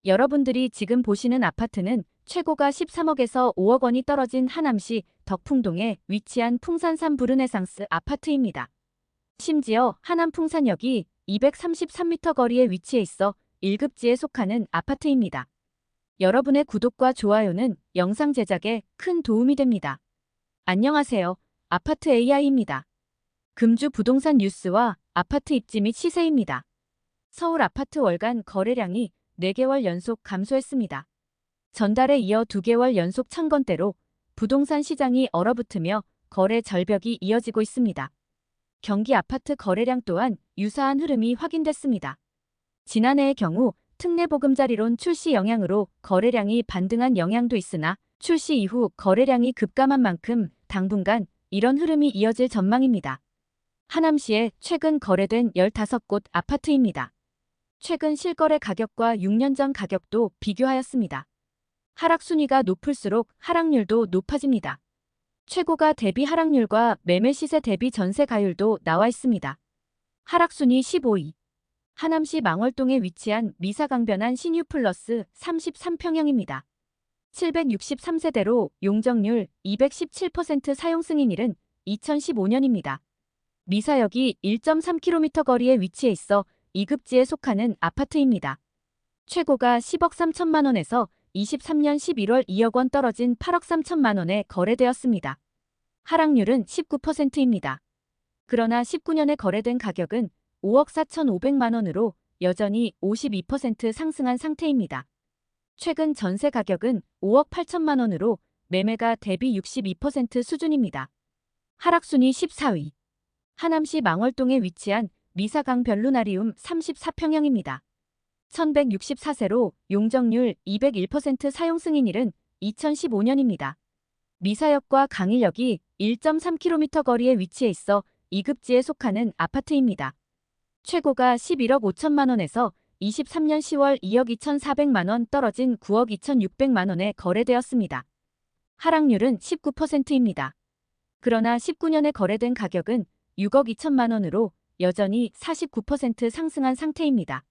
여러분들이 지금 보시는 아파트는 최고가 13억에서 5억 원이 떨어진 하남시 덕풍동에 위치한 풍산산 부르네상스 아파트입니다. 심지어 하남 풍산역이 233m 거리에 위치해 있어 1급지에 속하는 아파트입니다. 여러분의 구독과 좋아요는 영상 제작에 큰 도움이 됩니다. 안녕하세요. 아파트 AI입니다. 금주 부동산 뉴스와 아파트 입지 및 시세입니다. 서울 아파트 월간 거래량이 4개월 연속 감소했습니다. 전달에 이어 2개월 연속 천건대로 부동산 시장이 얼어붙으며 거래 절벽이 이어지고 있습니다. 경기 아파트 거래량 또한 유사한 흐름이 확인됐습니다. 지난해의 경우 특례보금자리론 출시 영향으로 거래량이 반등한 영향도 있으나 출시 이후 거래량이 급감한 만큼 당분간 이런 흐름이 이어질 전망입니다. 하남시에 최근 거래된 15곳 아파트입니다. 최근 실거래 가격과 6년 전 가격도 비교하였습니다. 하락순위가 높을수록 하락률도 높아집니다. 최고가 대비 하락률과 매매 시세 대비 전세 가율도 나와 있습니다. 하락순위 15위. 하남시 망월동에 위치한 미사강변한 신유플러스 33평형입니다. 763세대로 용적률 217% 사용 승인일은 2015년입니다. 미사역이 1.3km 거리에 위치해 있어 2급지에 속하는 아파트입니다. 최고가 10억 3천만 원에서 23년 11월 2억 원 떨어진 8억 3천만 원에 거래되었습니다. 하락률은 19%입니다. 그러나 19년에 거래된 가격은 5억 4천5백만 원으로 여전히 52% 상승한 상태입니다. 최근 전세 가격은 5억 8천만 원으로 매매가 대비 62% 수준입니다. 하락순위 14위. 하남시 망월동에 위치한 미사강 벨루나리움 34평형입니다. 1164세로 용적률 201% 사용 승인일은 2015년입니다. 미사역과 강일역이 1.3km 거리에 위치해 있어 2급지에 속하는 아파트입니다. 최고가 11억 5천만 원에서 23년 10월 2억 2천4백만 원 떨어진 9억 2천6백만 원에 거래되었습니다. 하락률은 19%입니다. 그러나 19년에 거래된 가격은 6억 2천만 원으로 여전히 49% 상승한 상태입니다.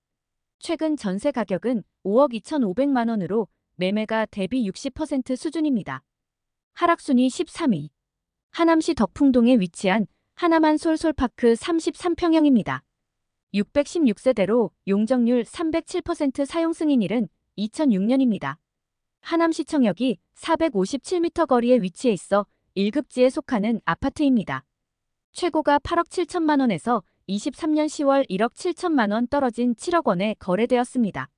최근 전세 가격은 5억 2천5백만 원으로 매매가 대비 60% 수준입니다. 하락순위 13위. 하남시 덕풍동에 위치한 하남한 솔솔파크 33평형입니다. 616세대로 용적률 307% 사용 승인일은 2006년입니다. 하남시청역이 457m 거리에 위치해 있어 1급지에 속하는 아파트입니다. 최고가 8억 7천만 원에서 23년 10월 1억 7천만 원 떨어진 7억 원에 거래되었습니다.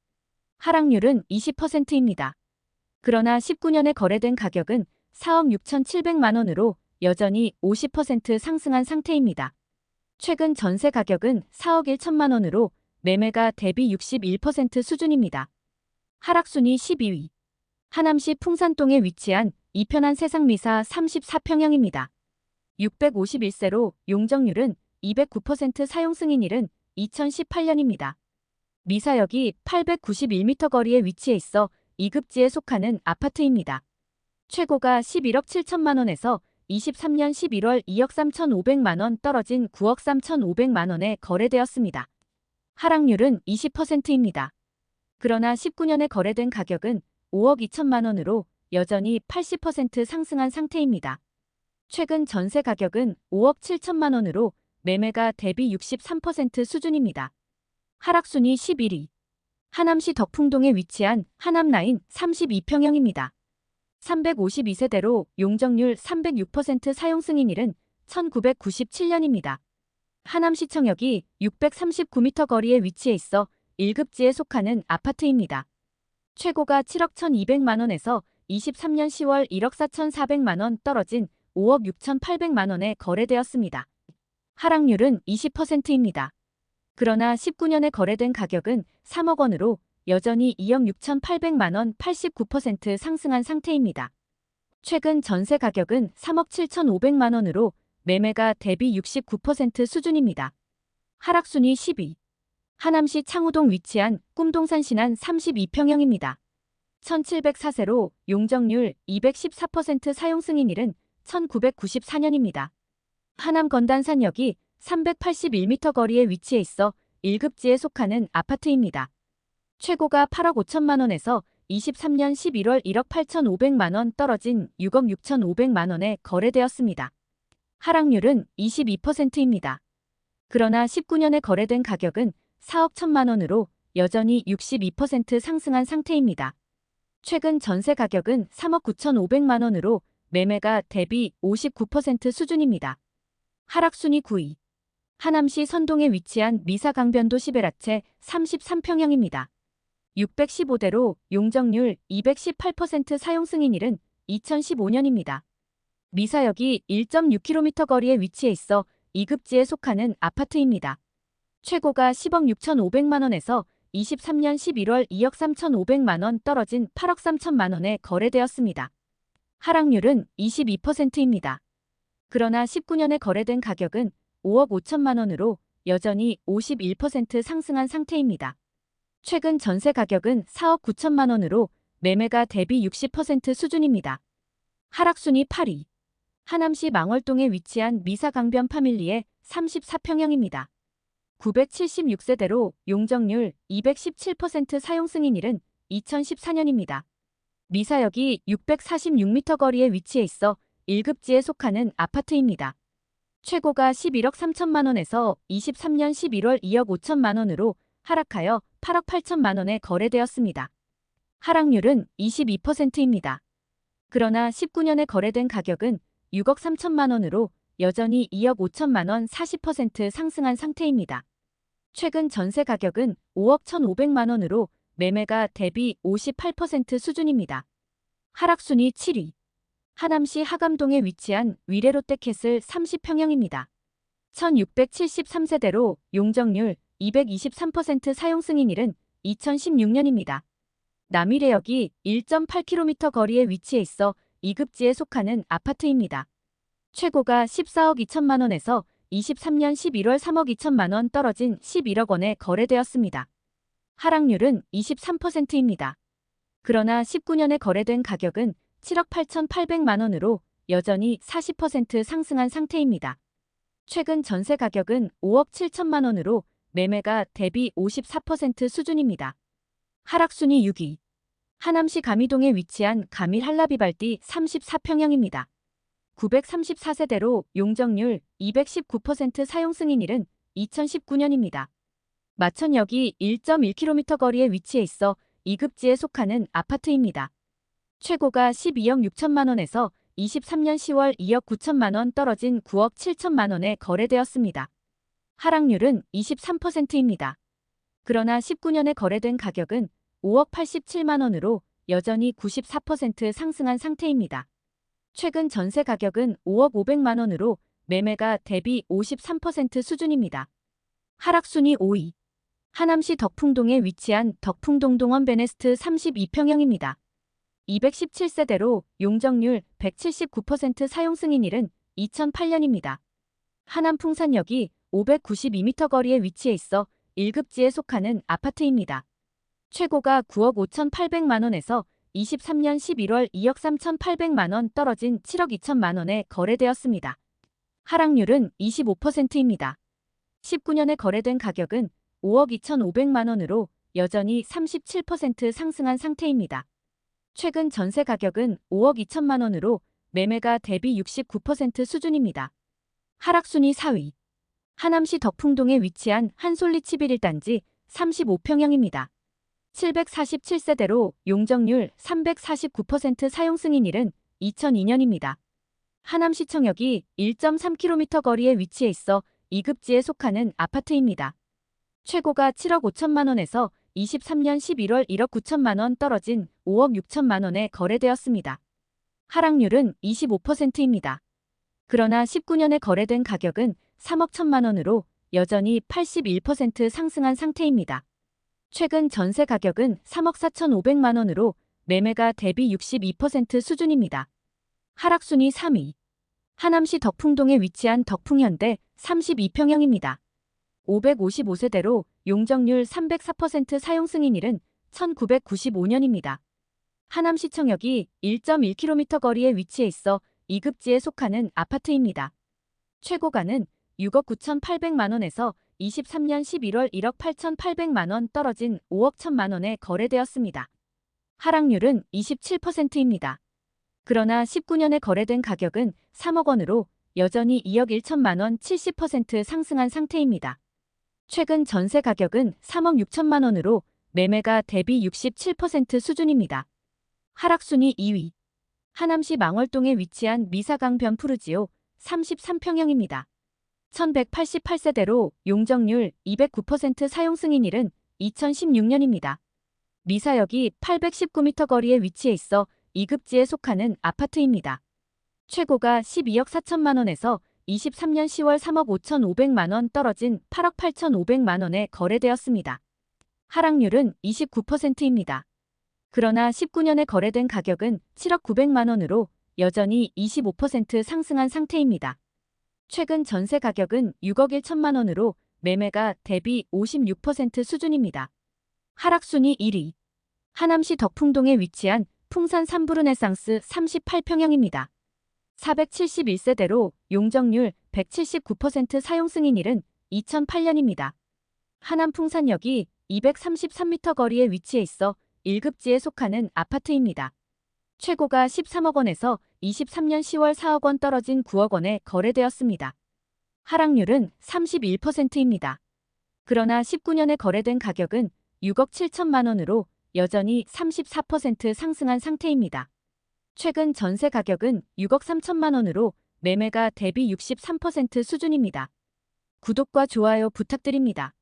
하락률은 20%입니다. 그러나 19년에 거래된 가격은 4억 6천7백만 원으로 여전히 50% 상승한 상태입니다. 최근 전세 가격은 4억 1천만 원으로 매매가 대비 61% 수준입니다. 하락순위 12위. 하남시 풍산동에 위치한 이편한 세상미사 34평형입니다. 651세로 용적률은 209% 사용 승인일은 2018년입니다. 미사역이 891m 거리에 위치해 있어 2급지에 속하는 아파트입니다. 최고가 11억 7천만 원에서 23년 11월 2억 3천5백만 원 떨어진 9억 3천5백만 원에 거래되었습니다. 하락률은 20%입니다. 그러나 19년에 거래된 가격은 5억 2천만 원으로 여전히 80% 상승한 상태입니다. 최근 전세 가격은 5억 7천만 원으로 매매가 대비 63% 수준입니다. 하락순위 11위. 하남시 덕풍동에 위치한 하남라인 32평형입니다. 352세대로 용적률 306% 사용 승인일은 1997년입니다. 하남시청역이 639m 거리에 위치해 있어 1급지에 속하는 아파트입니다. 최고가 7억 1,200만 원에서 23년 10월 1억 4천4백만 원 떨어진 5억 6천8백만 원에 거래되었습니다. 하락률은 20%입니다. 그러나 19년에 거래된 가격은 3억 원으로 여전히 2억 6천8백만 원 89% 상승한 상태입니다. 최근 전세 가격은 3억 7천5백만 원으로 매매가 대비 69% 수준입니다. 하락순위 10위. 하남시 창우동 위치한 꿈동산 신안 32평형입니다. 1704세로 용적률 214% 사용 승인일은 1994년입니다. 하남 건단산역이 381m 거리에 위치해 있어 1급지에 속하는 아파트입니다. 최고가 8억 5천만 원에서 23년 11월 1억 8,500만 원 떨어진 6억 6,500만 원에 거래되었습니다. 하락률은 22%입니다. 그러나 19년에 거래된 가격은 4억 1천만 원으로 여전히 62% 상승한 상태입니다. 최근 전세 가격은 3억 9,500만 원으로 매매가 대비 59% 수준입니다. 하락순위 9위. 하남시 선동에 위치한 미사강변도 시베라체 33평형입니다. 615대로 용적률 218% 사용 승인일은 2015년입니다. 미사역이 1.6km 거리에 위치해 있어 2급지에 속하는 아파트입니다. 최고가 10억 6,500만 원에서 23년 11월 2억 3,500만 원 떨어진 8억 3천만 원에 거래되었습니다. 하락률은 22%입니다. 그러나 19년에 거래된 가격은 5억 5천만 원으로 여전히 51% 상승한 상태입니다. 최근 전세 가격은 4억 9천만 원으로 매매가 대비 60% 수준입니다. 하락순위 8위. 하남시 망월동에 위치한 미사강변 파밀리의 34평형입니다. 976세대로 용적률 217% 사용 승인일은 2014년입니다. 미사역이 646m 거리에 위치해 있어 1급지에 속하는 아파트입니다. 최고가 11억 3천만 원에서 23년 11월 2억 5천만 원으로 하락하여 8억 8천만 원에 거래되었습니다. 하락률은 22%입니다. 그러나 19년에 거래된 가격은 6억 3천만 원으로 여전히 2억 5천만 원 40% 상승한 상태입니다. 최근 전세 가격은 5억 1,500만 원으로 매매가 대비 58% 수준입니다. 하락순위 7위. 하남시 하감동에 위치한 위례롯데캐슬 30평형입니다. 1673세대로 용적률 223% 사용 승인일은 2016년입니다. 남위례역이 1.8km 거리에 위치해 있어 2급지에 속하는 아파트입니다. 최고가 14억 2천만 원에서 23년 11월 3억 2천만 원 떨어진 11억 원에 거래되었습니다. 하락률은 23%입니다. 그러나 19년에 거래된 가격은 7억 8,800만 원으로 여전히 40% 상승한 상태입니다. 최근 전세 가격은 5억 7천만 원으로 매매가 대비 54% 수준입니다. 하락순위 6위. 하남시 가미동에 위치한 가밀 한라비발디 34평형입니다. 934세대로 용적률 219% 사용 승인일은 2019년입니다. 마천역이 1.1km 거리에 위치해 있어 2급지에 속하는 아파트입니다. 최고가 12억 6천만 원에서 23년 10월 2억 9천만 원 떨어진 9억 7천만 원에 거래되었습니다. 하락률은 23%입니다. 그러나 19년에 거래된 가격은 5억 87만 원으로 여전히 94% 상승한 상태입니다. 최근 전세 가격은 5억 500만 원으로 매매가 대비 53% 수준입니다. 하락순위 5위. 하남시 덕풍동에 위치한 덕풍동동원 베네스트 32평형입니다. 217세대로 용적률 179% 사용 승인일은 2008년입니다. 하남 풍산역이 592m 거리에 위치해 있어 1급지에 속하는 아파트입니다. 최고가 9억 5,800만 원에서 23년 11월 2억 3,800만 원 떨어진 7억 2천만 원에 거래되었습니다. 하락률은 25%입니다. 19년에 거래된 가격은 5억 2,500만 원으로 여전히 37% 상승한 상태입니다. 최근 전세 가격은 5억 2천만 원으로 매매가 대비 69% 수준입니다. 하락순위 4위. 하남시 덕풍동에 위치한 한솔리치 1단지 35평형입니다. 747세대로 용적률 349% 사용 승인일은 2002년입니다. 하남시청역이 1.3km 거리에 위치해 있어 2급지에 속하는 아파트입니다. 최고가 7억 5천만 원에서 23년 11월 1억 9천만 원 떨어진 5억 6천만 원에 거래되었습니다. 하락률은 25%입니다. 그러나 19년에 거래된 가격은 3억 1천만 원으로 여전히 81% 상승한 상태입니다. 최근 전세 가격은 3억 4,500만 원으로 매매가 대비 62% 수준입니다. 하락순위 3위. 하남시 덕풍동에 위치한 덕풍현대 32평형입니다. 555세대로 용적률 304% 사용 승인일은 1995년입니다. 하남시청역이 1.1km 거리에 위치해 있어 2급지에 속하는 아파트입니다. 최고가는 6억 9,800만 원에서 23년 11월 1억 8,800만 원 떨어진 5억 1천만 원에 거래되었습니다. 하락률은 27%입니다. 그러나 19년에 거래된 가격은 3억 원으로 여전히 2억 1천만 원 70% 상승한 상태입니다. 최근 전세 가격은 3억 6천만 원으로 매매가 대비 67% 수준입니다. 하락순위 2위. 하남시 망월동에 위치한 미사강 변푸르지오 33평형입니다. 1188세대로 용적률 209% 사용 승인일은 2016년입니다. 미사역이 819m 거리에 위치해 있어 2급지에 속하는 아파트입니다. 최고가 12억 4천만 원에서 23년 10월 3억 5,500만 원 떨어진 8억 8,500만 원에 거래되었습니다. 하락률은 29%입니다. 그러나 19년에 거래된 가격은 7억 900만 원으로 여전히 25% 상승한 상태입니다. 최근 전세 가격은 6억 1천만 원으로 매매가 대비 56% 수준입니다. 하락순위 1위. 하남시 덕풍동에 위치한 풍산 3부르네상스 38평형입니다. 471세대로 용적률 179% 사용 승인일은 2008년입니다. 하남 풍산역이 233m 거리에 위치해 있어 1급지에 속하는 아파트입니다. 최고가 13억 원에서 23년 10월 4억 원 떨어진 9억 원에 거래되었습니다. 하락률은 31%입니다. 그러나 19년에 거래된 가격은 6억 7천만 원으로 여전히 34% 상승한 상태입니다. 최근 전세 가격은 6억 3천만 원으로 매매가 대비 63% 수준입니다. 구독과 좋아요 부탁드립니다.